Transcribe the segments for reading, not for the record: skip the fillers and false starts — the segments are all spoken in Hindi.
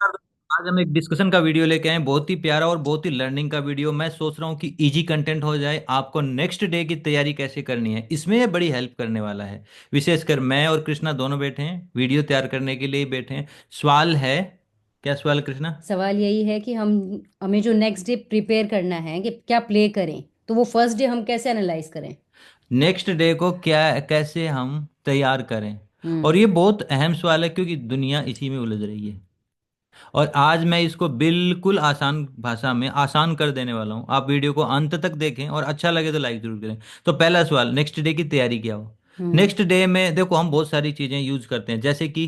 नमस्कार दोस्तों। आज हम एक डिस्कशन का वीडियो लेके आए हैं, बहुत ही प्यारा और बहुत ही लर्निंग का वीडियो। मैं सोच रहा हूँ कि इजी कंटेंट हो जाए, आपको नेक्स्ट डे की तैयारी कैसे करनी है इसमें ये बड़ी हेल्प करने वाला है। विशेषकर मैं और कृष्णा दोनों बैठे हैं, वीडियो तैयार करने के लिए ही बैठे हैं। सवाल है, क्या सवाल है कृष्णा? सवाल यही है कि हमें जो नेक्स्ट डे प्रिपेयर करना है कि क्या प्ले करें, तो वो फर्स्ट डे हम कैसे एनालाइज करें। नेक्स्ट डे को क्या कैसे हम तैयार करें? और हम्म। ये बहुत अहम सवाल है क्योंकि दुनिया इसी में उलझ रही है। और आज मैं इसको बिल्कुल आसान भाषा में आसान कर देने वाला हूँ। आप वीडियो को अंत तक देखें और अच्छा लगे तो लाइक जरूर करें। तो पहला सवाल, नेक्स्ट डे की तैयारी क्या हो? हम्म। नेक्स्ट डे में देखो, हम बहुत सारी चीज़ें यूज करते हैं, जैसे कि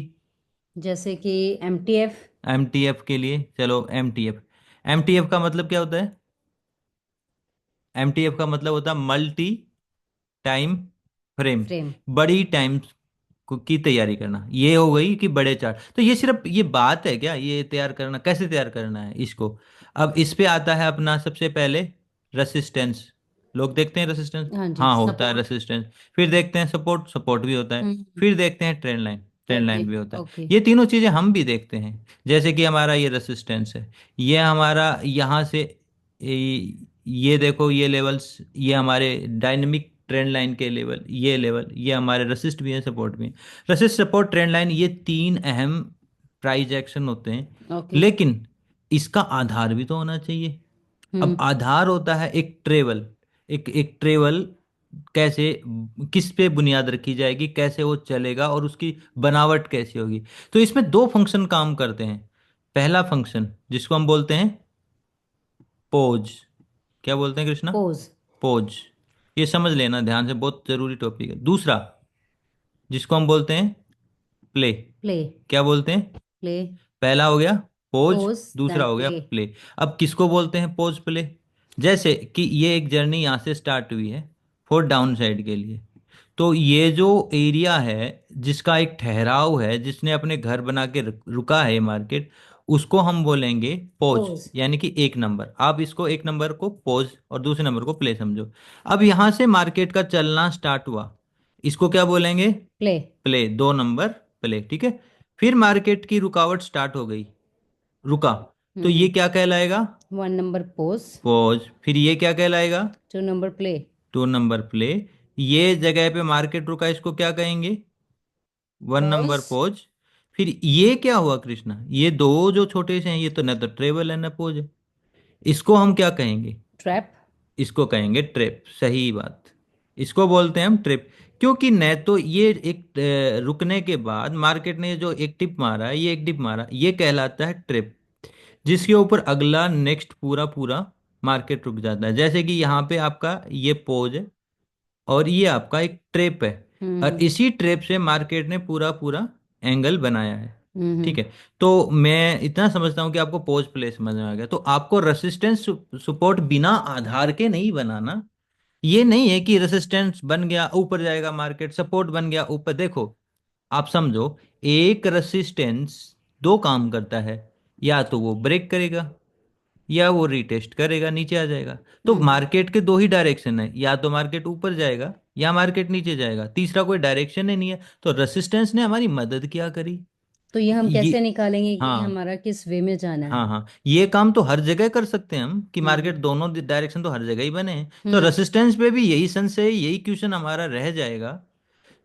जैसे कि MTF। एम टी एफ के लिए, चलो M T F. M T F का मतलब क्या होता है? एम टी एफ का मतलब होता है मल्टी टाइम फ्रेम। फ्रेम। बड़ी टाइम की तैयारी करना, ये हो गई कि बड़े चार्ट। तो ये सिर्फ ये बात है क्या, ये तैयार करना कैसे तैयार करना है इसको? अब इस पे आता है अपना सबसे पहले रेसिस्टेंस। लोग देखते हैं रेसिस्टेंस। हाँ जी, हाँ, होता है सपोर्ट। रेसिस्टेंस। फिर देखते हैं सपोर्ट, सपोर्ट भी होता है। हम्म। फिर देखते हैं trend line, trend okay. Line भी होता है। ओके। ये तीनों चीजें हम भी देखते हैं। जैसे कि हमारा ये रेसिस्टेंस है, ये हमारा यहाँ से ये देखो, ये लेवल्स, ये हमारे डायनेमिक ट्रेंड लाइन के लेवल, ये लेवल, ये हमारे रेसिस्ट भी है, सपोर्ट भी है। रेसिस्ट, सपोर्ट, ट्रेंड लाइन, ये तीन अहम प्राइस एक्शन होते हैं। ओके। लेकिन इसका आधार भी तो होना चाहिए। अब हम्म। आधार होता है एक ट्रेवल। एक ट्रेवल कैसे, किस पे बुनियाद रखी जाएगी, कैसे वो चलेगा और उसकी बनावट कैसी होगी। तो इसमें दो फंक्शन काम करते हैं। पहला फंक्शन जिसको हम बोलते हैं पोज। क्या बोलते हैं कृष्णा? पोज। पोज। ये समझ लेना ध्यान से, बहुत जरूरी टॉपिक है। दूसरा जिसको हम बोलते हैं प्ले। प्ले। क्या बोलते हैं? प्ले। पहला हो गया पोज, पोज दूसरा देन हो गया प्ले। प्ले। अब किसको बोलते हैं पोज प्ले? जैसे कि ये एक जर्नी यहाँ से स्टार्ट हुई है फोर डाउन साइड के लिए। तो ये जो एरिया है, जिसका एक ठहराव है, जिसने अपने घर बना के रुका है मार्केट, उसको हम बोलेंगे पोज। पोज। यानी कि एक नंबर, आप इसको एक नंबर को पोज और दूसरे नंबर को प्ले समझो। अब यहाँ से मार्केट का चलना स्टार्ट हुआ, इसको क्या बोलेंगे? प्ले। प्ले, दो नंबर प्ले, ठीक है। फिर मार्केट की रुकावट स्टार्ट हो गई, रुका, तो ये हम्म। क्या कहलाएगा? 1 नंबर पोज। पॉज। फिर ये क्या कहलाएगा? 2 number play. Two number play. ये जगह पे मार्केट रुका, इसको क्या कहेंगे? One pause. Number pause. फिर ये क्या हुआ कृष्णा, ये दो जो छोटे से हैं, ये तो ना तो ट्रेवल है ना पोज है, इसको हम क्या कहेंगे? ट्रैप। इसको कहेंगे ट्रिप, सही बात। इसको बोलते हैं हम ट्रिप। क्योंकि न तो ये एक रुकने के बाद मार्केट ने जो एक टिप मारा, ये एक डिप मारा, ये कहलाता है ट्रिप, जिसके ऊपर अगला नेक्स्ट पूरा पूरा मार्केट रुक जाता है। जैसे कि यहाँ पे आपका ये पोज है और ये आपका एक ट्रेप है, और हम्म। इसी ट्रेप से मार्केट ने पूरा पूरा एंगल बनाया है। ठीक हम्म। है। तो मैं इतना समझता हूँ कि आपको पोज प्ले समझ में आ गया। तो आपको रेसिस्टेंस सपोर्ट बिना आधार के नहीं बनाना। ये नहीं है कि रेसिस्टेंस बन गया ऊपर जाएगा मार्केट, सपोर्ट बन गया ऊपर। देखो, आप समझो, एक रेसिस्टेंस दो काम करता है, या तो वो ब्रेक करेगा या वो रिटेस्ट करेगा, नीचे आ जाएगा। तो हम्म। मार्केट के दो ही डायरेक्शन है, या तो मार्केट ऊपर जाएगा या मार्केट नीचे जाएगा, तीसरा कोई डायरेक्शन ही नहीं है। तो रेसिस्टेंस ने हमारी मदद क्या करी? तो ये हम ये, कैसे निकालेंगे कि हाँ, हमारा किस वे में जाना है। हाँ, हाँ, ये काम तो हर जगह कर सकते हैं हम, कि हम्म। मार्केट दोनों डायरेक्शन तो हर जगह ही बने हैं। तो हम्म। रेसिस्टेंस पे भी यही संशय, यही क्वेश्चन हमारा रह जाएगा।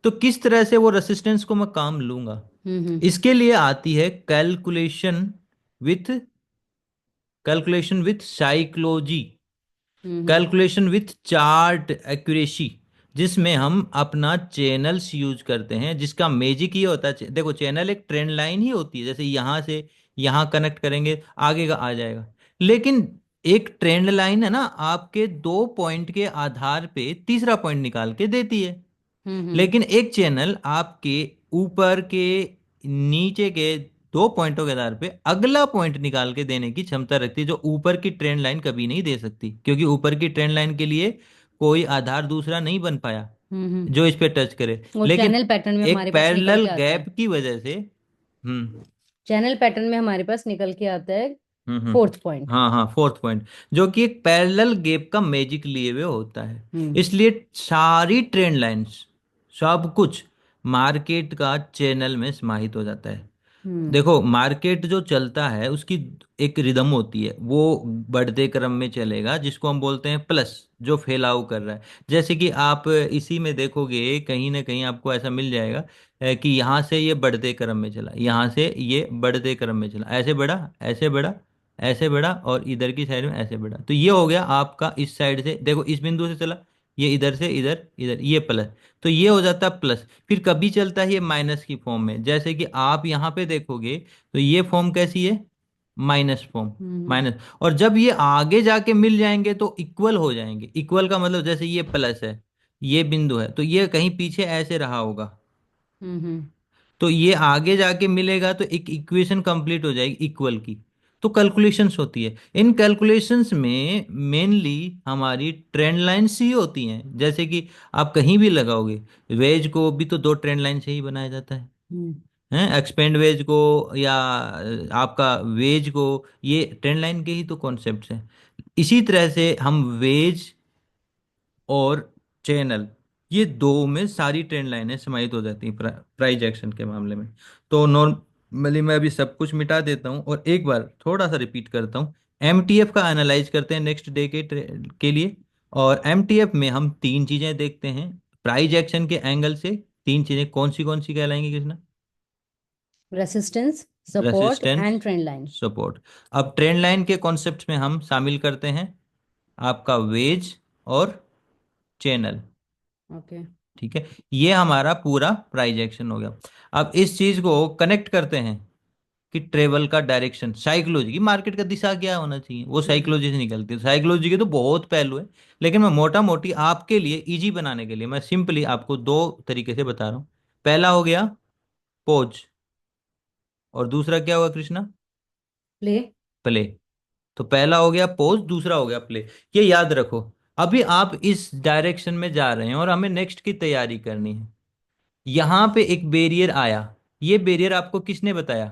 तो किस तरह से वो रेसिस्टेंस को मैं काम लूंगा? हम्म। इसके लिए आती है with calculation with psychology, hmm. Calculation with chart accuracy, जिसमें हम अपना चैनल्स यूज करते हैं, जिसका मैजिक ये होता है। देखो, चैनल एक ट्रेंड लाइन ही होती है, जैसे यहाँ से यहाँ कनेक्ट करेंगे, आगे का आ जाएगा। लेकिन एक ट्रेंड लाइन है ना, आपके दो पॉइंट के आधार पे तीसरा पॉइंट निकाल के देती है। हम्म। लेकिन एक चैनल आपके ऊपर के नीचे के दो पॉइंटों के आधार पे अगला पॉइंट निकाल के देने की क्षमता रखती है, जो ऊपर की ट्रेंड लाइन कभी नहीं दे सकती, क्योंकि ऊपर की ट्रेंड लाइन के लिए कोई आधार दूसरा नहीं बन पाया हम्म। जो इस पे टच करे। वो लेकिन चैनल पैटर्न में एक हमारे पास निकल पैरेलल के आता है। गैप की वजह से। हम्म, चैनल पैटर्न में हमारे पास निकल के आता है हम्म, फोर्थ पॉइंट। हाँ, हाँ, फोर्थ पॉइंट, जो कि एक पैरेलल गैप का मैजिक लिए हुए होता है। हम्म। इसलिए सारी ट्रेंड लाइंस, सब कुछ मार्केट का चैनल में समाहित हो जाता है। हम्म। देखो मार्केट जो चलता है उसकी एक रिदम होती है, वो बढ़ते क्रम में चलेगा जिसको हम बोलते हैं प्लस, जो फैलाव कर रहा है। जैसे कि आप इसी में देखोगे कहीं ना कहीं आपको ऐसा मिल जाएगा कि यहाँ से ये बढ़ते क्रम में चला, यहाँ से ये बढ़ते क्रम में चला, ऐसे बढ़ा, ऐसे बढ़ा, ऐसे बढ़ा, और इधर की साइड में ऐसे बढ़ा। तो ये हो गया आपका, इस साइड से देखो इस बिंदु से चला, ये इधर से इधर, इधर ये प्लस, तो ये हो जाता है प्लस। फिर कभी चलता है ये माइनस की फॉर्म में, जैसे कि आप यहाँ पे देखोगे तो ये फॉर्म कैसी है, माइनस फॉर्म, हम्म। माइनस। और जब ये आगे जाके मिल जाएंगे तो इक्वल हो जाएंगे। इक्वल का मतलब जैसे ये प्लस है, ये बिंदु है, तो ये कहीं पीछे ऐसे रहा होगा, हम्म। तो ये आगे जाके मिलेगा तो एक इक्वेशन कंप्लीट हो जाएगी इक्वल की। तो कैलकुलेशंस होती है, इन कैलकुलेशंस में मेनली हमारी ट्रेंड लाइन्स ही होती हैं। जैसे कि आप कहीं भी लगाओगे, वेज को भी तो दो ट्रेंड लाइन से ही बनाया जाता हम्म। है, एक्सपेंड वेज को या आपका वेज को, ये ट्रेंड लाइन के ही तो कॉन्सेप्ट्स हैं। इसी तरह से हम वेज और चैनल, ये दो में सारी ट्रेंड लाइनें समाहित हो जाती हैं प्राइस एक्शन के मामले में। तो नॉर्मली मैं अभी सब कुछ मिटा देता हूँ और एक बार थोड़ा सा रिपीट करता हूँ। एमटीएफ का एनालाइज करते हैं नेक्स्ट डे के लिए। और एमटीएफ में हम तीन चीजें देखते हैं प्राइस एक्शन के एंगल से। तीन चीजें कौन सी कहलाएंगी Krishna? Resistance, support resistance, and trend line. Support. अब ट्रेंड लाइन के कॉन्सेप्ट में हम शामिल करते हैं आपका वेज और चैनल। ओके। ठीक है, ये हमारा पूरा प्राइज एक्शन हो गया। अब इस चीज को कनेक्ट करते हैं कि ट्रेवल का डायरेक्शन, साइकोलॉजी की मार्केट का दिशा क्या होना चाहिए, वो हम्म। साइकोलॉजी से निकलती है। साइकोलॉजी के तो बहुत पहलू है, लेकिन मैं मोटा मोटी आपके लिए इजी बनाने के लिए मैं सिंपली आपको दो तरीके से बता रहा हूँ। पहला हो गया पोज, और दूसरा क्या होगा कृष्णा? प्ले। प्ले। तो पहला हो गया पोज, दूसरा हो गया प्ले। ये याद रखो। अभी आप इस डायरेक्शन में जा रहे हैं और हमें नेक्स्ट की तैयारी करनी है। यहां पे एक बैरियर आया, ये बैरियर आपको किसने बताया?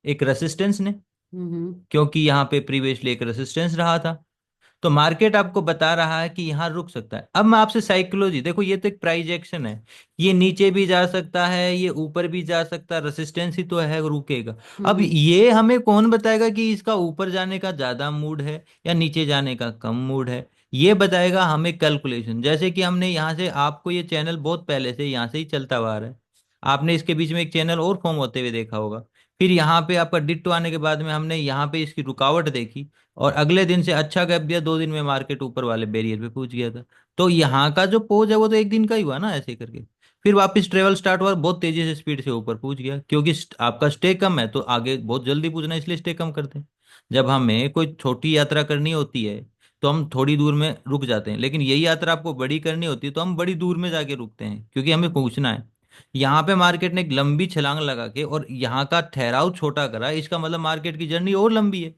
एक रेसिस्टेंस ने, हम्म। क्योंकि यहाँ पे प्रीवियसली एक रेसिस्टेंस रहा था। तो मार्केट आपको बता रहा है कि यहाँ रुक सकता है। अब मैं आपसे साइकोलॉजी, देखो ये तो एक प्राइस एक्शन है, ये नीचे भी जा सकता है, ये ऊपर भी जा सकता है, रेसिस्टेंस ही तो है, रुकेगा। अब हम्म। ये हमें कौन बताएगा कि इसका ऊपर जाने का ज्यादा मूड है या नीचे जाने का कम मूड है? ये बताएगा हमें कैलकुलेशन। जैसे कि हमने यहाँ से, आपको ये चैनल बहुत पहले से यहाँ से ही चलता हुआ आ रहा है, आपने इसके बीच में एक चैनल और फॉर्म होते हुए देखा होगा। फिर यहाँ पे आपका डिट्टो आने के बाद में हमने यहाँ पे इसकी रुकावट देखी, और अगले दिन से अच्छा गैप दिया, 2 दिन में मार्केट ऊपर वाले बैरियर पे पहुंच गया था। तो यहाँ का जो पोज है वो तो एक दिन का ही हुआ ना ऐसे करके। फिर वापस ट्रेवल स्टार्ट हुआ, बहुत तेजी से स्पीड से ऊपर पहुंच गया, क्योंकि आपका स्टे कम है तो आगे बहुत जल्दी पूछना है, इसलिए स्टे कम करते हैं। जब हमें कोई छोटी यात्रा करनी होती है तो हम थोड़ी दूर में रुक जाते हैं, लेकिन यही यात्रा आपको बड़ी करनी होती है तो हम बड़ी दूर में जाके रुकते हैं, क्योंकि हमें पूछना है। यहाँ पे मार्केट ने एक लंबी छलांग लगा के और यहाँ का ठहराव छोटा करा, इसका मतलब मार्केट की जर्नी और लंबी है।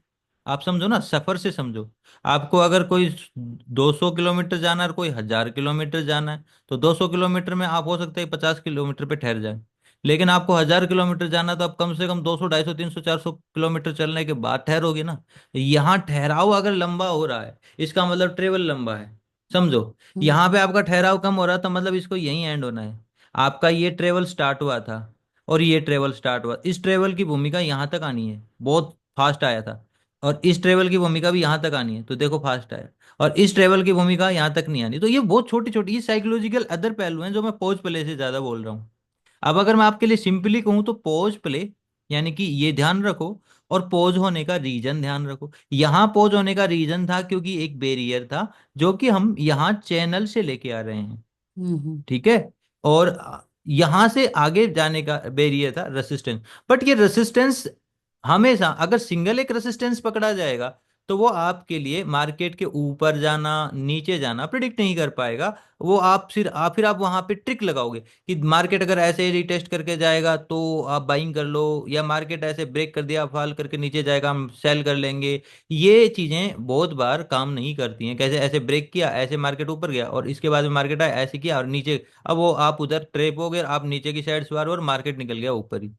आप समझो ना, सफर से समझो। आपको अगर कोई 200 किलोमीटर जाना है और कोई 1000 किलोमीटर जाना है, तो 200 किलोमीटर में आप हो सकता है 50 किलोमीटर पे ठहर जाए। लेकिन आपको 1000 किलोमीटर जाना है तो आप कम से कम 200, 250, 300, 400 किलोमीटर चलने के बाद ठहरोगे ना। यहाँ ठहराव अगर लंबा हो रहा है, इसका मतलब ट्रेवल लंबा है। समझो, हम्म। यहाँ पे आपका ठहराव कम हो रहा था, मतलब इसको यहीं एंड होना है। आपका ये ट्रेवल स्टार्ट हुआ था और ये ट्रेवल स्टार्ट हुआ, इस ट्रेवल की भूमिका यहाँ तक आनी है, बहुत फास्ट आया था। और इस ट्रेवल की भूमिका भी यहाँ तक आनी है, तो देखो फास्ट आया। और इस ट्रेवल की भूमिका यहाँ तक नहीं आनी, तो ये बहुत छोटी छोटी ये साइकोलॉजिकल अदर पहलू हैं जो मैं पोज प्ले से ज्यादा बोल रहा हूँ। अब अगर मैं आपके लिए सिंपली कहूँ तो पोज प्ले यानी कि ये ध्यान रखो, और पोज होने का रीजन ध्यान रखो। यहाँ पोज होने का रीजन था क्योंकि एक बैरियर था जो कि हम यहाँ चैनल से लेके आ रहे हैं। हम्म। ठीक है, और यहां से आगे जाने का बैरियर था रेसिस्टेंस। बट ये रेसिस्टेंस हमेशा, अगर सिंगल एक रेसिस्टेंस पकड़ा जाएगा तो वो आपके लिए मार्केट के ऊपर जाना नीचे जाना प्रिडिक्ट नहीं कर पाएगा। वो आप वहां पे ट्रिक लगाओगे कि मार्केट अगर ऐसे ही रिटेस्ट करके जाएगा तो आप बाइंग कर लो, या मार्केट ऐसे ब्रेक कर दिया फॉल करके नीचे जाएगा हम सेल कर लेंगे। ये चीजें बहुत बार काम नहीं करती हैं। कैसे? ऐसे ब्रेक किया, ऐसे मार्केट ऊपर गया और इसके बाद में मार्केट आया, ऐसे किया और नीचे, अब वो आप उधर ट्रेप हो गए, आप नीचे की साइड सवार हो और मार्केट निकल गया ऊपर ही।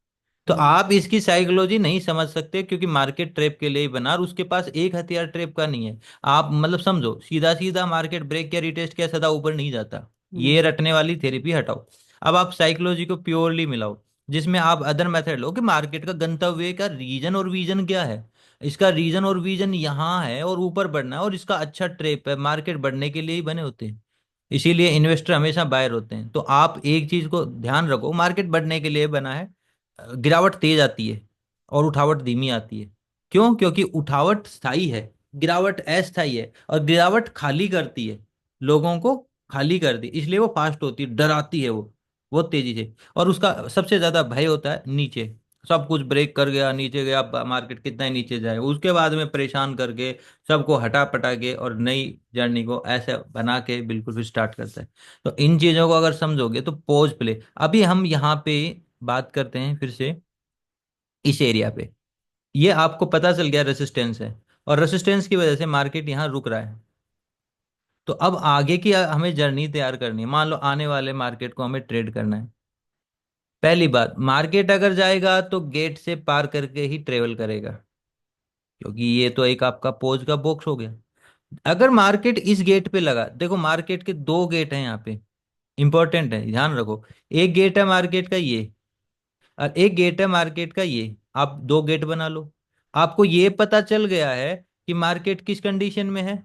तो हम्म। आप इसकी साइकोलॉजी नहीं समझ सकते, क्योंकि मार्केट ट्रेप के लिए ही बना और उसके पास एक हथियार ट्रेप का नहीं है। आप मतलब समझो, सीधा सीधा मार्केट ब्रेक किया रिटेस्ट किया सदा ऊपर नहीं जाता। ये हम्म। रटने वाली थेरेपी हटाओ। अब आप साइकोलॉजी को प्योरली मिलाओ। जिसमें आप अदर मेथड लो कि मार्केट का गंतव्य का रीजन और विजन क्या है। इसका रीजन और विजन यहाँ है और ऊपर बढ़ना है, और इसका अच्छा ट्रेप है, मार्केट बढ़ने के लिए ही बने होते हैं। इसीलिए इन्वेस्टर हमेशा बायर होते हैं। तो आप एक चीज को ध्यान रखो, मार्केट बढ़ने के लिए बना है। गिरावट तेज आती है और उठावट धीमी आती है। क्यों? क्योंकि उठावट स्थायी है, गिरावट अस्थायी है, और गिरावट खाली करती है, लोगों को खाली कर दी, इसलिए वो फास्ट होती है, डराती है वो बहुत तेजी से। और उसका सबसे ज्यादा भय होता है नीचे। सब कुछ ब्रेक कर गया, नीचे गया, मार्केट कितना ही नीचे जाए, उसके बाद में परेशान करके सबको हटा पटा के और नई जर्नी को ऐसे बना के बिल्कुल फिर स्टार्ट करता है। तो इन चीजों को अगर समझोगे तो पोज प्ले। अभी हम यहाँ पे बात करते हैं फिर से इस एरिया पे। ये आपको पता चल गया रेसिस्टेंस है, और रेसिस्टेंस की वजह से मार्केट यहाँ रुक रहा है। तो अब आगे की हमें जर्नी तैयार करनी है। मान लो आने वाले मार्केट को हमें ट्रेड करना है। पहली बात, मार्केट अगर जाएगा तो गेट से पार करके ही ट्रेवल करेगा, क्योंकि ये तो एक आपका पोज का बॉक्स हो गया। अगर मार्केट इस गेट पे लगा, देखो मार्केट के दो गेट हैं यहाँ पे, इंपॉर्टेंट है, ध्यान रखो। एक गेट है मार्केट का ये, और एक गेट है मार्केट का ये। आप दो गेट बना लो। आपको ये पता चल गया है कि मार्केट किस कंडीशन में है।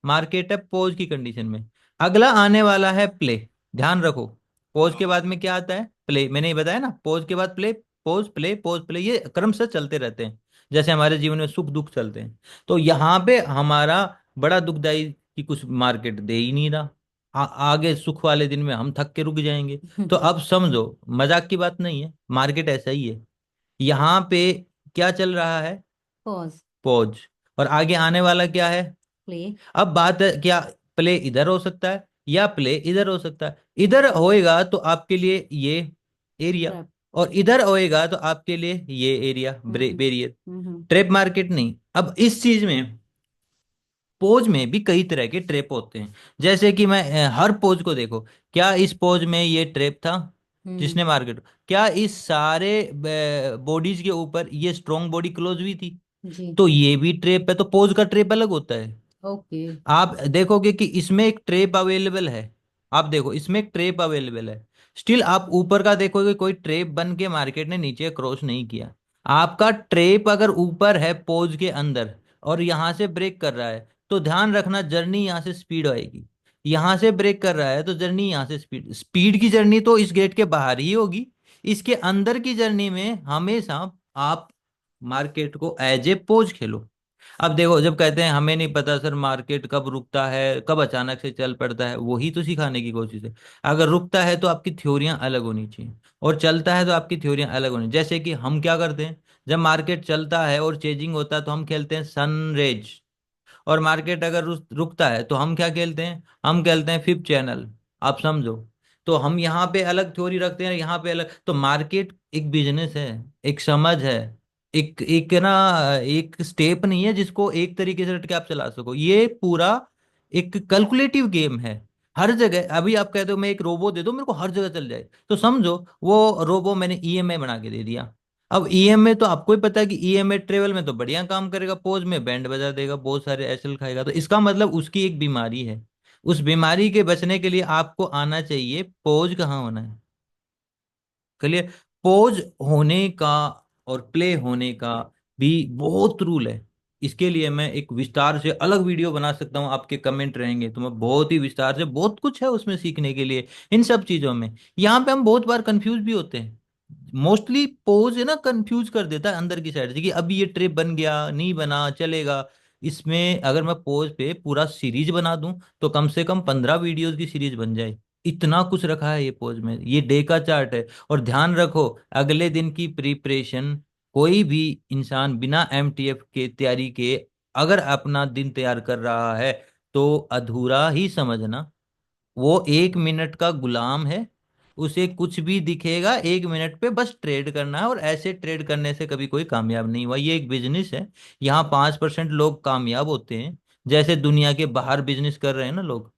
मार्केट है पॉज की कंडीशन में। अगला आने वाला है प्ले। ध्यान रखो, पॉज के बाद में क्या आता है? प्ले। मैंने ये बताया ना, पॉज के बाद play, pause play, pause play, ये क्रमशः चलते रहते हैं, जैसे हमारे जीवन में सुख दुख चलते हैं। तो यहाँ पे हमारा बड़ा दुखदाई कि कुछ मार्केट दे ही नहीं रहा। आगे सुख वाले दिन में हम थक के रुक जाएंगे। तो अब समझो, मजाक की बात नहीं है, मार्केट ऐसा ही है। यहाँ पे क्या चल रहा है? पॉज। पॉज। और आगे आने वाला क्या है? प्ले। अब बात है क्या, प्ले इधर हो सकता है या प्ले इधर हो सकता है। इधर होएगा तो आपके लिए ये एरिया, ट्रैप। और इधर होएगा तो आपके लिए ये एरिया, हम्म। बेरियर। हम्म। ट्रेप मार्केट नहीं। अब इस चीज में, पोज में भी कई तरह के ट्रेप होते हैं। जैसे कि मैं हर पोज को देखो, क्या इस पोज में ये ट्रेप था हम्म। जिसने मार्केट, क्या इस सारे बॉडीज के ऊपर ये स्ट्रॉन्ग बॉडी क्लोज हुई थी? जी। तो ये भी ट्रेप है। तो पोज का ट्रेप अलग होता है। ओके। आप देखोगे कि इसमें एक ट्रेप अवेलेबल है। आप देखो इसमें एक ट्रेप अवेलेबल है। स्टिल आप ऊपर का देखोगे, कोई ट्रेप बन के मार्केट ने नीचे क्रॉस नहीं किया। आपका ट्रेप अगर ऊपर है पोज के अंदर और यहां से ब्रेक कर रहा है, तो ध्यान रखना जर्नी यहां से स्पीड आएगी। यहां से ब्रेक कर रहा है तो जर्नी यहां से स्पीड, स्पीड की जर्नी तो इस गेट के बाहर ही होगी। इसके अंदर की जर्नी में हमेशा आप मार्केट को एज ए पोज खेलो। अब देखो, जब कहते हैं हमें नहीं पता सर मार्केट कब रुकता है, कब अचानक से चल पड़ता है, वही तो सिखाने की कोशिश है। अगर रुकता है तो आपकी थ्योरियां अलग होनी चाहिए, और चलता है तो आपकी थ्योरियां अलग होनी। जैसे कि हम क्या करते हैं, जब मार्केट चलता है और चेजिंग होता है तो हम खेलते हैं सनरेज। और मार्केट अगर रुकता है तो हम क्या खेलते हैं? हम खेलते हैं फिफ्थ चैनल। आप समझो। तो हम यहाँ पे अलग थ्योरी रखते हैं, यहाँ पे अलग। तो मार्केट एक बिजनेस है, एक समझ है, एक एक ना, एक स्टेप नहीं है जिसको एक तरीके से रट के आप चला सको। ये पूरा एक कैलकुलेटिव गेम है। हर जगह, अभी आप कहते हो मैं एक रोबो दे दो मेरे को हर जगह चल जाए, तो समझो वो रोबो मैंने ईएमआई बना के दे दिया। अब ईएमआई तो आपको ही पता है कि ईएमआई ट्रेवल में तो बढ़िया काम करेगा, पोज में बैंड बजा देगा, बहुत सारे एसएल खाएगा। तो इसका मतलब उसकी एक बीमारी है। उस बीमारी के बचने के लिए आपको आना चाहिए पोज कहाँ होना है। क्लियर? पोज होने का और प्ले होने का भी बहुत रूल है। इसके लिए मैं एक विस्तार से अलग वीडियो बना सकता हूँ, आपके कमेंट रहेंगे तो मैं बहुत ही विस्तार से, बहुत कुछ है उसमें सीखने के लिए इन सब चीजों में। यहाँ पे हम बहुत बार कंफ्यूज भी होते हैं। मोस्टली पोज है ना, कंफ्यूज कर देता है अंदर की साइड से कि अभी ये ट्रिप बन गया नहीं बना चलेगा। इसमें अगर मैं पोज पे पूरा सीरीज बना दूं तो कम से कम 15 वीडियोस की सीरीज बन जाए। इतना कुछ रखा है ये पोज में, ये डे का चार्ट है। और ध्यान रखो, अगले दिन की प्रिपरेशन, कोई भी इंसान बिना एमटीएफ के तैयारी के अगर अपना दिन तैयार कर रहा है तो अधूरा ही समझना। वो 1 मिनट का गुलाम है। उसे कुछ भी दिखेगा 1 मिनट पे, बस ट्रेड करना है, और ऐसे ट्रेड करने से कभी कोई कामयाब नहीं हुआ। ये एक बिजनेस है। यहाँ 5% लोग कामयाब होते हैं। जैसे दुनिया के बाहर बिजनेस कर रहे हैं ना लोग,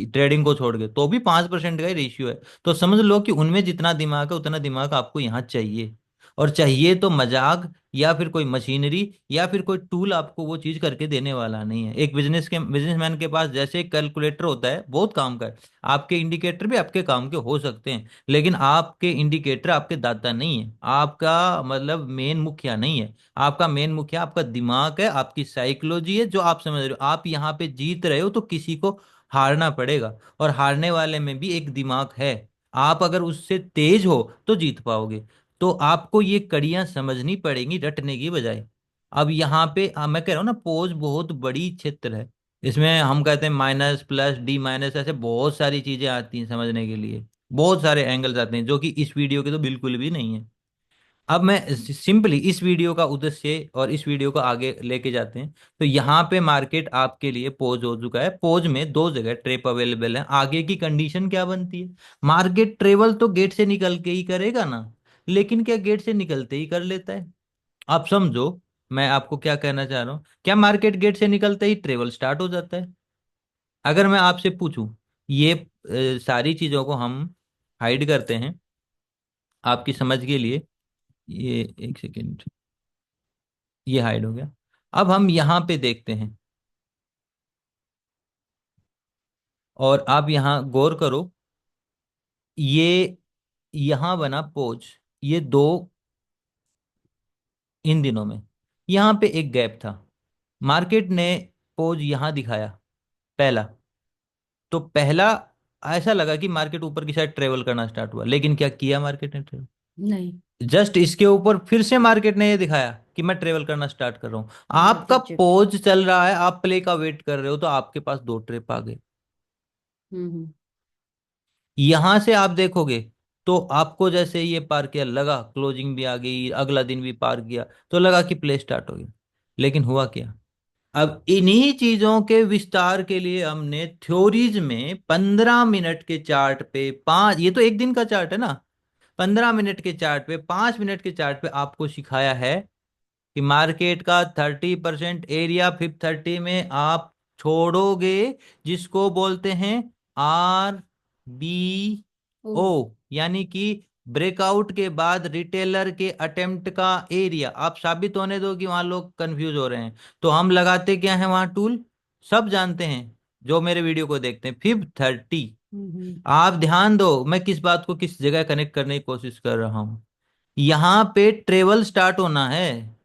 ट्रेडिंग को छोड़ के, तो भी 5% का ही रेशियो है। तो समझ लो कि उनमें जितना दिमाग है उतना दिमाग आपको यहाँ चाहिए। और चाहिए तो मजाक, या फिर कोई मशीनरी, या फिर कोई टूल आपको वो चीज करके देने वाला नहीं है। एक बिजनेसमैन के पास जैसे कैलकुलेटर होता है बहुत काम का है, आपके इंडिकेटर भी आपके काम के हो सकते हैं, लेकिन आपके इंडिकेटर आपके दाता नहीं है, आपका मतलब मेन मुखिया नहीं है। आपका मेन मुखिया आपका दिमाग है, आपकी साइकोलॉजी है, जो आप समझ रहे हो। आप यहाँ पे जीत रहे हो तो किसी को हारना पड़ेगा, और हारने वाले में भी एक दिमाग है। आप अगर उससे तेज हो तो जीत पाओगे। तो आपको ये कड़ियां समझनी पड़ेंगी रटने की बजाय। अब यहाँ पे मैं कह रहा हूँ ना, पोज बहुत बड़ी क्षेत्र है। इसमें हम कहते हैं माइनस प्लस डी माइनस, ऐसे बहुत सारी चीजें आती हैं समझने के लिए, बहुत सारे एंगल्स आते हैं जो कि इस वीडियो के तो बिल्कुल भी नहीं है। अब मैं सिंपली इस वीडियो का उद्देश्य और इस वीडियो को आगे लेके जाते हैं। तो यहाँ पे मार्केट आपके लिए पोज हो चुका है, पोज में दो जगह ट्रेप अवेलेबल है। आगे की कंडीशन क्या बनती है? मार्केट ट्रेवल तो गेट से निकल के ही करेगा ना, लेकिन क्या गेट से निकलते ही कर लेता है? आप समझो मैं आपको क्या कहना चाह रहा हूँ। क्या मार्केट गेट से निकलते ही ट्रेवल स्टार्ट हो जाता है? अगर मैं आपसे पूछूं, ये सारी चीजों को हम हाइड करते हैं आपकी समझ के लिए। ये एक सेकेंड, ये हाइड हो गया। अब हम यहाँ पे देखते हैं, और आप यहाँ गौर करो। ये यहाँ बना पोज, ये दो इन दिनों में, यहाँ पे एक गैप था। मार्केट ने पोज यहाँ दिखाया पहला, तो पहला ऐसा लगा कि मार्केट ऊपर की साइड ट्रेवल करना स्टार्ट हुआ, लेकिन क्या किया मार्केट ने? ट्रेवल नहीं। जस्ट इसके ऊपर फिर से मार्केट ने ये दिखाया कि मैं ट्रेवल करना स्टार्ट कर रहा हूँ। आपका रिजेक्ट। पोज चल रहा है, आप प्ले का वेट कर रहे हो, तो आपके पास दो ट्रिप आ गए। हम्म। यहां से आप देखोगे तो आपको जैसे ये पार किया, लगा क्लोजिंग भी आ गई, अगला दिन भी पार किया, तो लगा कि प्ले स्टार्ट हो गया। लेकिन हुआ क्या? अब इन्हीं चीजों के विस्तार के लिए हमने थ्योरीज में 15 मिनट के चार्ट पे, पांच, ये तो एक दिन का चार्ट है ना, 15 मिनट के चार्ट पे, 5 मिनट के चार्ट पे आपको सिखाया है कि मार्केट का 30% एरिया फिफ्थ 30 में आप छोड़ोगे, जिसको बोलते हैं ओ। RBO, यानी कि ब्रेकआउट के बाद रिटेलर के अटेम्प्ट का एरिया। आप साबित होने दो कि वहां लोग कंफ्यूज हो रहे हैं। तो हम लगाते क्या है वहां टूल, सब जानते हैं जो मेरे वीडियो को देखते हैं, फिफ्थ 30। हम्म। आप ध्यान दो मैं किस बात को किस जगह कनेक्ट करने की कोशिश कर रहा हूं। यहां पे ट्रेवल स्टार्ट होना है,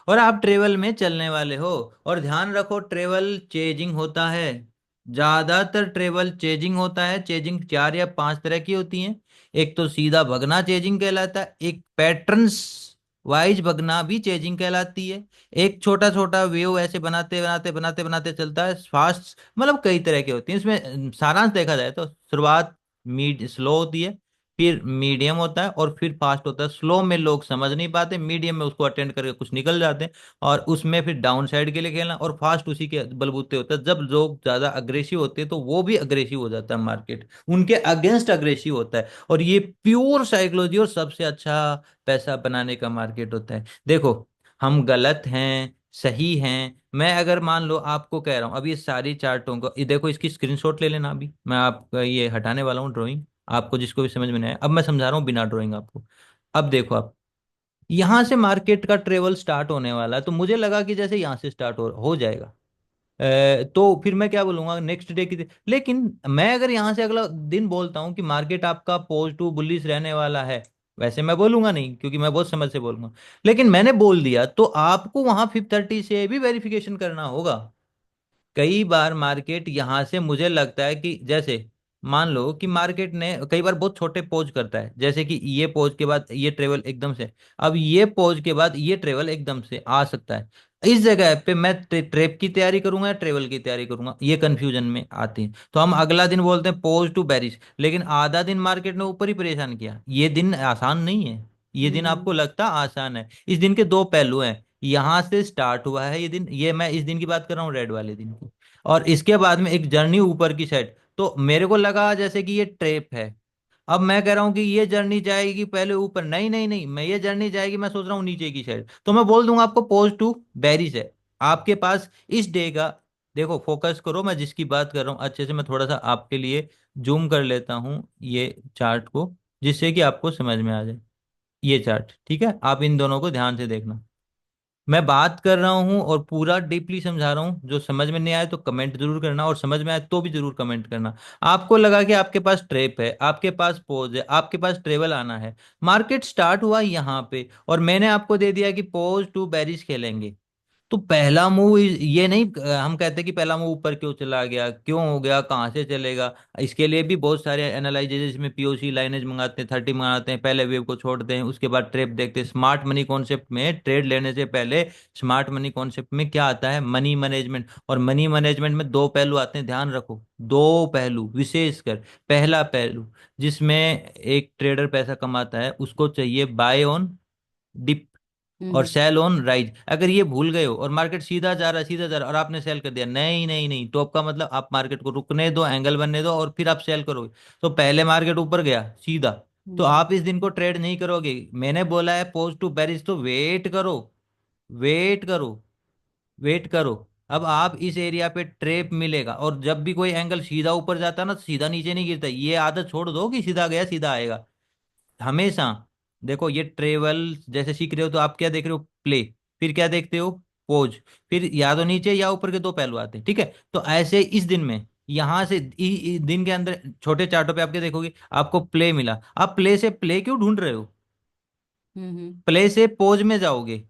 और आप ट्रेवल में चलने वाले हो। और ध्यान रखो, ट्रेवल चेजिंग होता है, ज्यादातर ट्रेवल चेजिंग होता है। चेजिंग चार या पांच तरह की होती हैं। एक तो सीधा भगना चेजिंग कहलाता है, एक पैटर्न्स वाइज भगना भी चेजिंग कहलाती है, एक छोटा छोटा वेव ऐसे बनाते बनाते बनाते बनाते चलता है फास्ट। मतलब कई तरह के होती हैं इसमें। सारांश देखा जाए तो शुरुआत मीड स्लो होती है, फिर मीडियम होता है, और फिर फास्ट होता है। स्लो में लोग समझ नहीं पाते, मीडियम में उसको अटेंड करके कुछ निकल जाते हैं, और उसमें फिर डाउन साइड के लिए खेलना, और फास्ट उसी के बलबूते होता है। जब लोग ज्यादा अग्रेसिव होते हैं तो वो भी अग्रेसिव हो जाता है, मार्केट उनके अगेंस्ट अग्रेसिव होता है। और ये प्योर साइकोलॉजी और सबसे अच्छा पैसा बनाने का मार्केट होता है। देखो, हम गलत हैं सही हैं, मैं अगर मान लो आपको कह रहा हूं, अब ये सारी चार्टों को ये देखो, इसकी स्क्रीनशॉट ले लेना। अभी मैं आपका ये हटाने वाला हूँ ड्राइंग, आपको जिसको भी समझ में नहीं आया। अब मैं समझा रहा हूँ बिना ड्राइंग आपको। अब देखो आप, यहां से मार्केट का ट्रेवल स्टार्ट होने वाला है, तो मुझे लगा कि जैसे यहां से स्टार्ट हो जाएगा, तो फिर मैं क्या बोलूंगा नेक्स्ट डे की। लेकिन मैं अगर यहां से अगला दिन बोलता हूं कि मार्केट आपका पॉजिटिव बुलिश रहने वाला है, वैसे मैं बोलूंगा नहीं क्योंकि मैं बहुत समझ से बोलूंगा, लेकिन मैंने बोल दिया, तो आपको वहां 530 से भी वेरिफिकेशन करना होगा। कई बार मार्केट यहां से मुझे लगता है कि जैसे मान लो कि मार्केट ने कई बार बहुत छोटे पोज करता है, जैसे कि ये पोज के बाद ये ट्रेवल एकदम से, अब ये पोज के बाद ये ट्रेवल एकदम से आ सकता है। इस जगह पे मैं ट्रेप की तैयारी करूंगा या ट्रेवल की तैयारी करूंगा, ये कंफ्यूजन में आती है। तो हम अगला दिन बोलते हैं पोज टू बेरिश, लेकिन आधा दिन मार्केट ने ऊपर ही परेशान किया। ये दिन आसान नहीं है, ये दिन हम्म। आपको लगता आसान है। इस दिन के दो पहलू हैं, यहां से स्टार्ट हुआ है ये दिन, ये मैं इस दिन की बात कर रहा हूँ रेड वाले दिन की, और इसके बाद में एक जर्नी ऊपर की साइड। तो मेरे को लगा जैसे कि ये ट्रेप है। अब मैं कह रहा हूं कि ये जर्नी जाएगी पहले ऊपर, नहीं नहीं नहीं, मैं ये जर्नी जाएगी, मैं सोच रहा हूँ नीचे की साइड, तो मैं बोल दूंगा आपको पोज टू बेरिश है आपके पास इस डे का। देखो फोकस करो, मैं जिसकी बात कर रहा हूँ अच्छे से, मैं थोड़ा सा आपके लिए जूम कर लेता हूँ ये चार्ट को, जिससे कि आपको समझ में आ जाए। ये चार्ट, ठीक है, आप इन दोनों को ध्यान से देखना। मैं बात कर रहा हूं और पूरा डीपली समझा रहा हूं, जो समझ में नहीं आए तो कमेंट जरूर करना, और समझ में आए तो भी जरूर कमेंट करना। आपको लगा कि आपके पास ट्रेप है, आपके पास पोज है, आपके पास ट्रेवल आना है, मार्केट स्टार्ट हुआ यहाँ पे, और मैंने आपको दे दिया कि पोज टू बेरिश खेलेंगे। तो पहला मूव ये नहीं हम कहते कि पहला मूव ऊपर क्यों चला गया, क्यों हो गया, कहाँ से चलेगा। इसके लिए भी बहुत सारे एनालिसिस, इसमें पीओसी लाइनेज मंगाते हैं, 30 मंगाते हैं, पहले वेव को छोड़ते हैं, उसके बाद ट्रेप देखते हैं। स्मार्ट मनी कॉन्सेप्ट में ट्रेड लेने से पहले, स्मार्ट मनी कॉन्सेप्ट में क्या आता है, मनी मैनेजमेंट। और मनी मैनेजमेंट में दो पहलू आते हैं, ध्यान रखो, दो पहलू विशेषकर। पहला पहलू जिसमें एक ट्रेडर पैसा कमाता है, उसको चाहिए बाय ऑन डिप और हम्म। Cell on rise. अगर ये भूल गए हो और मार्केट सीधा जा रहा है, सीधा जा रहा है, और आपने सेल कर दिया, नहीं नहीं नहीं, तो आपका मतलब आप मार्केट को रुकने दो, एंगल बनने दो, और फिर आप सेल करोगे। तो पहले मार्केट ऊपर गया सीधा, तो हम्म। आप इस दिन को ट्रेड नहीं करोगे। मैंने बोला है पोज टू बेरिश, तो वेट करो, वेट करो, वेट करो। अब आप इस एरिया पे ट्रेप मिलेगा, और जब भी कोई एंगल सीधा ऊपर जाता है ना, तो सीधा नीचे नहीं गिरता। ये आदत छोड़ दो कि सीधा गया सीधा आएगा, हमेशा। देखो ये ट्रेवल जैसे सीख रहे हो, तो आप क्या देख रहे हो, प्ले, फिर क्या देखते हो, पोज, फिर या तो नीचे या ऊपर के दो पहलू आते हैं, ठीक है। तो ऐसे इस दिन में यहां से दिन के अंदर छोटे चार्टों पे आपके देखोगे, आपको प्ले मिला, आप प्ले से प्ले क्यों ढूंढ रहे हो, हम्म। प्ले से पोज में जाओगे।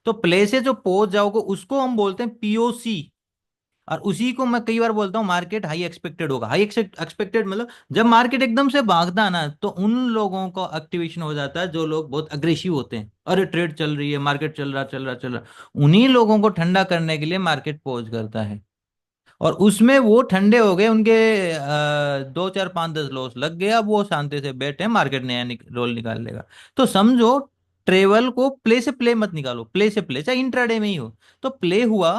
तो प्ले से जो पोज जाओगे उसको हम बोलते हैं पीओसी। और उसी को मैं कई बार बोलता हूँ मार्केट हाई एक्सपेक्टेड होगा। हाई एक्सपेक्टेड मतलब जब मार्केट एकदम से भागता है ना, तो उन लोगों को एक्टिवेशन हो जाता है जो लोग बहुत अग्रेसिव होते हैं। अरे ट्रेड चल रही है, मार्केट चल रहा चल रहा चल रहा, उन्हीं लोगों को ठंडा करने के लिए मार्केट पॉज करता है। और उसमें वो ठंडे हो गए, उनके 2 4 5 10 लॉस लग गया, अब वो शांति से बैठे हैं, मार्केट नया रोल निकाल लेगा। तो समझो, ट्रेवल को प्ले से प्ले मत निकालो, प्ले से प्ले चाहे इंट्राडे में ही हो। तो प्ले हुआ,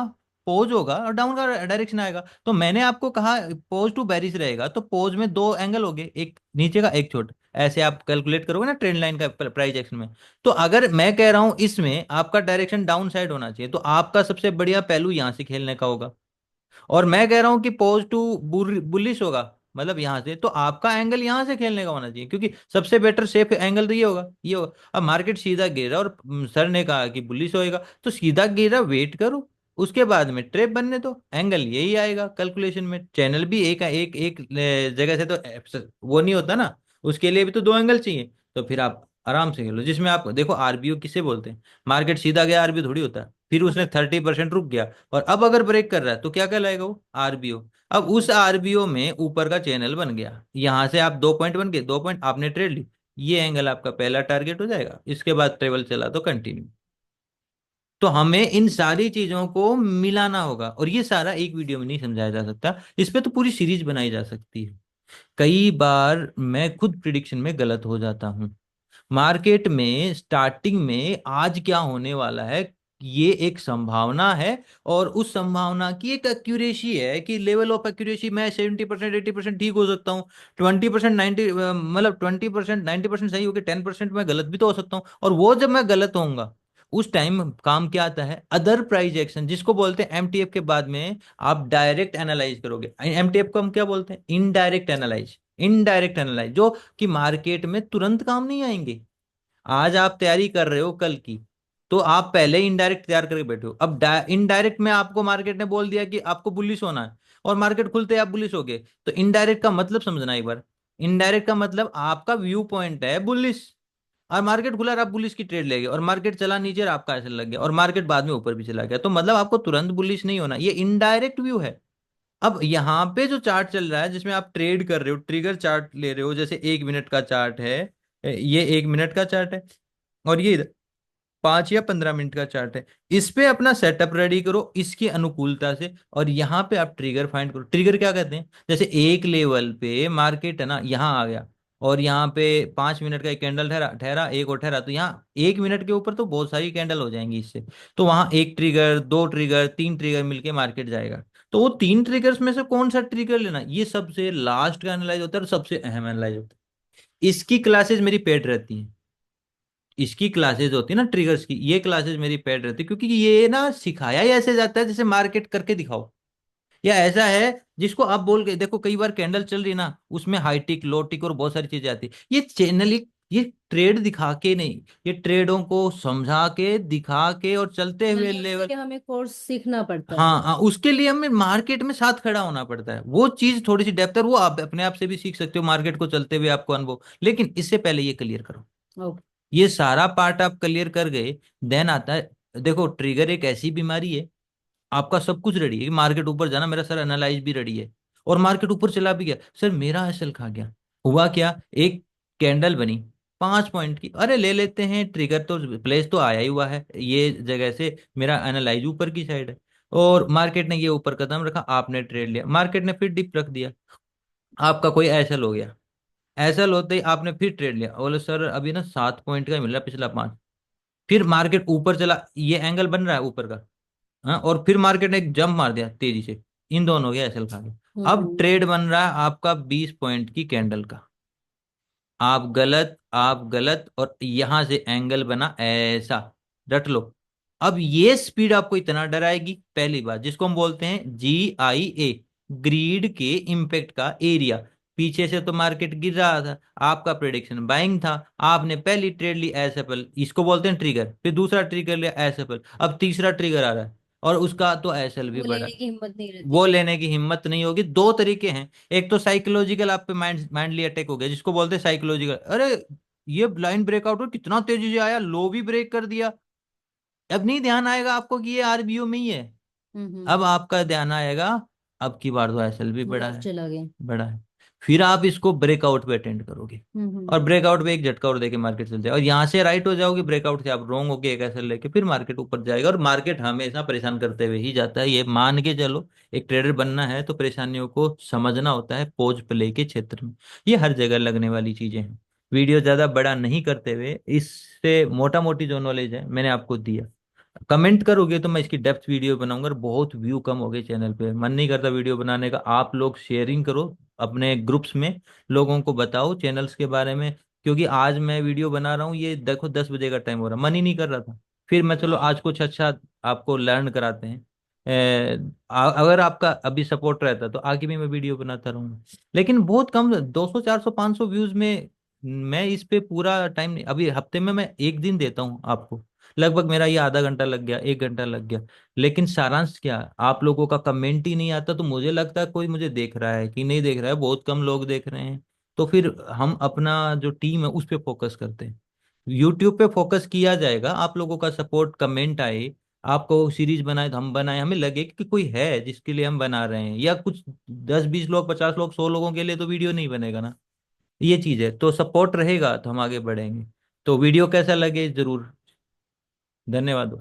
पोज होगा और डाउन का डायरेक्शन आएगा। तो मैंने आपको कहा पोज टू बेरिश रहेगा, तो पोज में दो एंगल हो गए, एक नीचे का एक छोटा, ऐसे आप कैलकुलेट करोगे ना ट्रेंड लाइन का प्राइस एक्शन में। तो अगर मैं कह रहा हूं इसमें आपका डायरेक्शन डाउन साइड होना चाहिए, तो आपका सबसे बढ़िया पहलू यहां से खेलने का होगा। और मैं कह रहा हूं कि पोज टू बुलिश होगा, मतलब यहां से, तो आपका एंगल यहां से खेलने का होना चाहिए, क्योंकि सबसे बेटर सेफ एंगल तो ये होगा, ये होगा। अब मार्केट सीधा गिर रहा है और सर ने कहा कि बुलिश होएगा, तो सीधा गिर रहा, वेट करो, उसके बाद में ट्रेप बनने दो, एंगल यही आएगा। कैलकुलेशन में चैनल भी एक एक एक जगह से तो वो नहीं होता ना, उसके लिए भी तो दो एंगल चाहिए। तो फिर आप आराम से खेलो, जिसमें आप देखो आरबीओ किसे बोलते हैं, मार्केट सीधा गया आरबीओ थोड़ी होता है, फिर उसने 30% रुक गया, और अब अगर ब्रेक कर रहा है तो क्या कहलाएगा वो, आरबीओ। अब उस आरबीओ में ऊपर का चैनल बन गया, यहां से आप 2 पॉइंट बन गए, 2 पॉइंट आपने ट्रेड ली, ये एंगल आपका पहला टारगेट हो जाएगा। इसके बाद ट्रेवल चला तो कंटिन्यू। तो हमें इन सारी चीजों को मिलाना होगा, और ये सारा एक वीडियो में नहीं समझाया जा सकता, इस पे तो पूरी सीरीज बनाई जा सकती है। कई बार मैं खुद प्रिडिक्शन में गलत हो जाता हूँ। मार्केट में स्टार्टिंग में आज क्या होने वाला है, ये एक संभावना है, और उस संभावना की एक एक्यूरेसी है कि लेवल ऑफ एक्यूरेसी मैं 70% 80% ठीक हो सकता हूँ, 20% 90 मतलब 20% 90% सही होगी, 10% मैं गलत भी तो हो सकता हूँ। और वो जब मैं गलत होऊंगा, उस टाइम काम क्या आता है, अदर प्राइस एक्शन, जिसको बोलते हैं एमटीएफ। के बाद में आप डायरेक्ट एनालाइज करोगे, एमटीएफ को हम क्या बोलते हैं, इनडायरेक्ट एनालाइज। इनडायरेक्ट एनालाइज जो कि मार्केट में तुरंत काम नहीं आएंगे। आज आप तैयारी कर रहे हो कल की, तो आप पहले इनडायरेक्ट तैयार करके बैठे हो। अब इनडायरेक्ट में आपको मार्केट ने बोल दिया कि आपको बुलिश होना है, और मार्केट खुलते ही आप बुलिश हो गए, तो इनडायरेक्ट का मतलब समझना एक बार। इनडायरेक्ट का मतलब आपका व्यू पॉइंट है बुलिश, और मार्केट खुला और आप बुलिश की ट्रेड ले गए, और मार्केट चला नीचे और आपका ऐसे लग गया, और मार्केट बाद में ऊपर भी चला गया, तो मतलब आपको तुरंत बुलिश नहीं होना, ये इनडायरेक्ट व्यू है। अब यहाँ पे जो चार्ट चल रहा है जिसमें आप ट्रेड कर रहे हो, ट्रिगर चार्ट ले रहे हो, जैसे 1 मिनट का चार्ट है, ये 1 मिनट का चार्ट है, और ये 5 या 15 मिनट का चार्ट है। इस पे अपना सेटअप रेडी करो इसकी अनुकूलता से, और यहाँ पे आप ट्रिगर फाइंड करो। ट्रिगर क्या कहते हैं, जैसे एक लेवल पे मार्केट है ना, यहाँ आ गया, और यहाँ पे 5 मिनट का एक कैंडल ठहरा ठहरा, एक और ठहरा, तो यहाँ 1 मिनट के ऊपर तो बहुत सारी कैंडल हो जाएंगी इससे। तो वहां एक ट्रिगर, दो ट्रिगर, तीन ट्रिगर मिलके मार्केट जाएगा। तो वो तीन ट्रिगर्स में से कौन सा ट्रिगर लेना, ये सबसे लास्ट का एनालाइज होता है और सबसे अहम एनालाइज होता है। इसकी क्लासेस मेरी पेड रहती हैं, इसकी क्लासेस होती है ना ट्रिगर्स की, ये क्लासेस मेरी पेड रहती है, क्योंकि ये ना सिखाया ही ऐसे जाता है जैसे मार्केट करके दिखाओ, या ऐसा है जिसको आप बोल के देखो। कई बार कैंडल चल रही ना, उसमें हाई टिक लो टिक और बहुत सारी चीजें आती है, ये चैनल ये ट्रेड दिखा के नहीं, ये ट्रेडों को समझा के दिखा के और चलते हुए मतलब उसके लेवल। लिए हमें कोर्स सीखना पड़ता है। हाँ हाँ, उसके लिए हमें मार्केट में साथ खड़ा होना पड़ता है, वो चीज थोड़ी सी डेप्थ है, वो आप अपने आप से भी सीख सकते हो मार्केट को चलते हुए आपको अनुभव, लेकिन इससे पहले ये क्लियर करो। ओके। ये सारा पार्ट आप क्लियर कर गए, देन आता है, देखो ट्रिगर एक ऐसी बीमारी है, आपका सब कुछ रेडी है कि मार्केट ऊपर जाना, मेरा सर एनालाइज भी रेडी है, और मार्केट ऊपर चला भी गया, सर मेरा एसएल खा गया। हुआ क्या, एक कैंडल बनी 5 पॉइंट की, अरे ले लेते हैं, ट्रिगर तो प्लेस तो आया ही हुआ है ये जगह से, मेरा एनालाइज ऊपर की साइड है, और मार्केट ने ये ऊपर कदम रखा, आपने ट्रेड लिया, मार्केट ने फिर डिप रख दिया, आपका कोई एसएल हो गया, एसएल होते ही आपने फिर ट्रेड लिया, बोले सर अभी ना 7 पॉइंट का ही मिल रहा है पिछला 5, फिर मार्केट ऊपर चला, ये एंगल बन रहा है ऊपर का, हाँ, और फिर मार्केट ने एक जंप मार दिया तेजी से, इन दोनों हो गया एसएल खा के। अब हम्म। ट्रेड बन रहा है आपका 20 पॉइंट की कैंडल का, आप गलत, आप गलत, और यहां से एंगल बना ऐसा, रट लो। अब ये स्पीड आपको इतना डराएगी, पहली बात जिसको हम बोलते हैं GIA, ग्रीड के इम्पेक्ट का एरिया। पीछे से तो मार्केट गिर रहा था, आपका प्रेडिक्शन बाइंग था, आपने पहली ट्रेड ली एस एपल, इसको बोलते हैं ट्रिगर, फिर दूसरा ट्रिगर लिया एस एपल, अब तीसरा ट्रिगर आ रहा है, और उसका तो एस एल भी वो बढ़ा, लेने की हिम्मत नहीं रहती। वो लेने की हिम्मत नहीं होगी। दो तरीके हैं, एक तो साइकोलॉजिकल, आप पे माइंडली अटैक हो गया, जिसको बोलते हैं साइकोलॉजिकल, अरे ये लाइन ब्रेकआउट और कितना तेजी से आया, लो भी ब्रेक कर दिया, अब नहीं ध्यान आएगा आपको कि ये आरबीओ में ही है, हम्म। अब आपका ध्यान आएगा, अब की बार तो एसएल भी बड़ा ग्राफ है, चला गया। बड़ा है, फिर आप इसको ब्रेकआउट पे अटेंड करोगे, और हम्म। ब्रेकआउट पे एक झटका और देके मार्केट चल जाए, और यहाँ से राइट हो जाओगे, ब्रेकआउट से आप रोंग होके एक एसएल लेके फिर मार्केट ऊपर जाएगा, और मार्केट हमेशा परेशान करते हुए ही जाता है, ये मान के चलो। एक ट्रेडर बनना है तो परेशानियों को समझना होता है, पोज प्ले के क्षेत्र में ये हर जगह लगने वाली चीजें हैं। वीडियो ज्यादा बड़ा नहीं करते हुए, इससे मोटा मोटी जो नॉलेज है मैंने आपको दिया, कमेंट करोगे तो मैं इसकी डेप्थ वीडियो बनाऊंगा, और बहुत व्यू कम हो गए चैनल पे, मन नहीं करता वीडियो बनाने का, आप लोग शेयरिंग करो अपने ग्रुप्स में, लोगों को बताओ चैनल्स के बारे में, क्योंकि आज मैं वीडियो बना रहा हूँ, ये देखो 10 बजे का टाइम हो रहा, मन ही नहीं कर रहा था, फिर मैं चलो आज कुछ अच्छा आपको लर्न कराते हैं। अगर आपका अभी सपोर्ट रहता तो आगे भी मैं वीडियो बनाता रहूंगा, लेकिन बहुत कम, 200 400 500 व्यूज में मैं इस पे पूरा टाइम नहीं, अभी हफ्ते में मैं एक दिन देता हूँ आपको, लगभग मेरा ये आधा घंटा लग गया, 1 घंटा लग गया, लेकिन सारांश क्या, आप लोगों का कमेंट ही नहीं आता, तो मुझे लगता है कोई मुझे देख रहा है कि नहीं देख रहा है, बहुत कम लोग देख रहे हैं, तो फिर हम अपना जो टीम है उस पे फोकस करते हैं, यूट्यूब पे फोकस किया जाएगा, आप लोगों का सपोर्ट, कमेंट आए, आपको सीरीज बनाए तो हम बनाए, हमें लगे कि कोई है जिसके लिए हम बना रहे हैं, या कुछ 10 20 लोग 50 लोग 100 लोगों के लिए तो वीडियो नहीं बनेगा ना, ये चीज है, तो सपोर्ट रहेगा तो हम आगे बढ़ेंगे। तो वीडियो कैसा लगे जरूर, धन्यवाद।